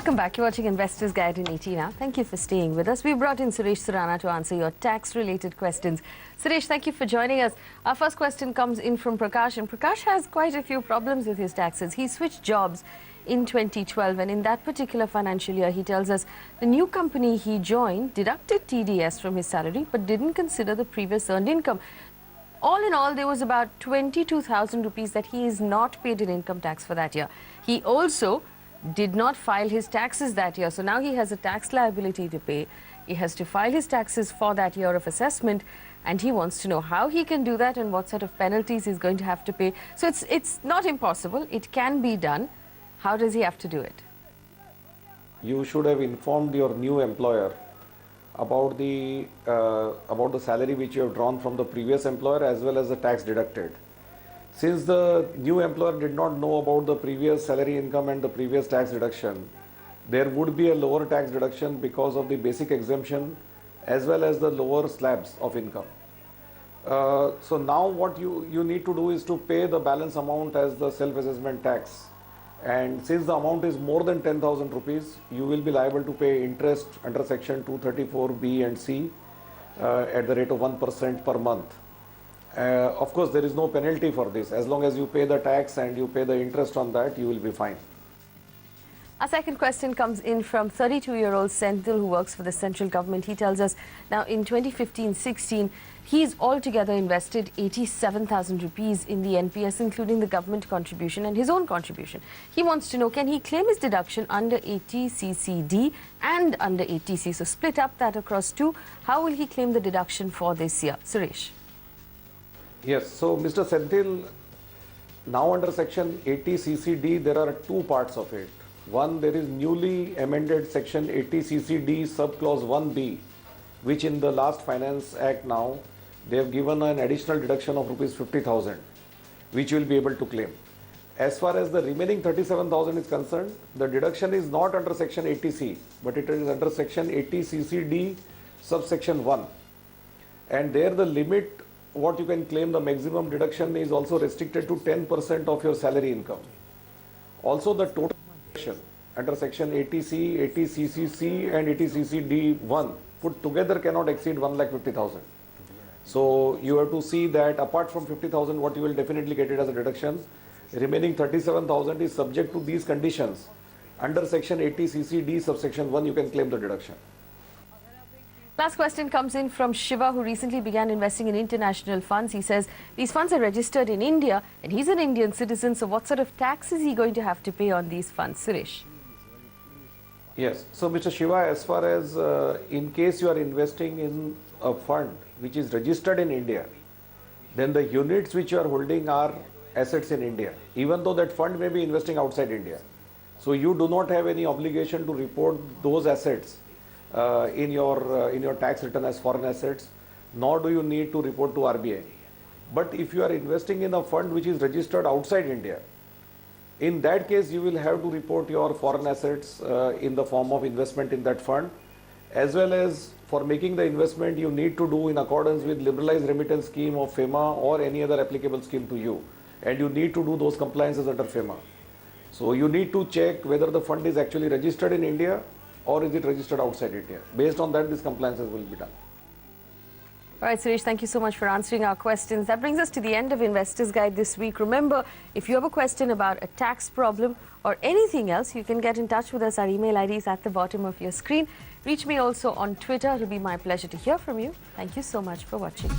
Welcome back. You're watching Investors Guide in ET now. Thank you for staying with us. We brought in Suresh Surana to answer your tax-related questions. Suresh, thank you for joining us. Our first question comes in from Prakash, and Prakash has quite a few problems with his taxes. He switched jobs in 2012, and in that particular financial year, he tells us the new company he joined deducted TDS from his salary, but didn't consider the previous earned income. All in all, there was about 22,000 rupees that he is not paid in income tax for that year. He also did not file his taxes that year. So now he has a tax liability to pay. He has to file his taxes for that year of assessment, and he wants to know how he can do that and what sort of penalties he's going to have to pay. So it's not impossible. It can be done. How does he have to do it? You should have informed your new employer about the salary which you have drawn from the previous employer as well as the tax deducted. Since the new employer did not know about the previous salary income and the previous tax deduction, there would be a lower tax deduction because of the basic exemption as well as the lower slabs of income. So now what you need to do is to pay the balance amount as the self-assessment tax. And since the amount is more than 10,000 rupees, you will be liable to pay interest under section 234B and C at the rate of 1% per month. Of course, there is no penalty for this. As long as you pay the tax and you pay the interest on that, you will be fine. Our second question comes in from 32-year-old Senthil, who works for the central government. He tells us now in 2015-16, he's altogether invested 87,000 rupees in the NPS, including the government contribution and his own contribution. He wants to know, can he claim his deduction under 80CCD and under 80C? So split up that across two. How will he claim the deduction for this year? Suresh. Yes, so Mr. Senthil, now under section 80CCD, there are two parts of it. One, there is newly amended section 80CCD subclause 1B, which in the last Finance Act now, they have given an additional deduction of rupees 50,000, which you will be able to claim. As far as the remaining 37,000 is concerned, the deduction is not under section 80C, but it is under section 80CCD subsection 1. And there the limit what you can claim, the maximum deduction, is also restricted to 10% of your salary income. Also, the total deduction under section 80C, 80CCC and 80CCD1 put together cannot exceed 1,50,000. So you have to see that apart from 50,000, what you will definitely get it as a deduction, remaining 37,000 is subject to these conditions. Under section 80CCD subsection 1, you can claim the deduction. Last question comes in from Shiva, who recently began investing in international funds. He says these funds are registered in India and he's an Indian citizen. So what sort of tax is he going to have to pay on these funds? Suresh. Yes. So Mr. Shiva, as far as in case you are investing in a fund which is registered in India, then the units which you are holding are assets in India, even though that fund may be investing outside India. So you do not have any obligation to report those assets in your tax return as foreign assets, nor do you need to report to RBI. But if you are investing in a fund which is registered outside India, in that case you will have to report your foreign assets in the form of investment in that fund, as well as for making the investment you need to do in accordance with liberalized remittance scheme of FEMA or any other applicable scheme to you, and you need to do those compliances under FEMA. So you need to check whether the fund is actually registered in India or is it registered outside India. Based on that, these compliances will be done. All right, Suresh, thank you so much for answering our questions. That brings us to the end of Investors Guide this week. Remember, if you have a question about a tax problem or anything else, you can get in touch with us. Our email ID is at the bottom of your screen. Reach me also on Twitter. It will be my pleasure to hear from you. Thank you so much for watching.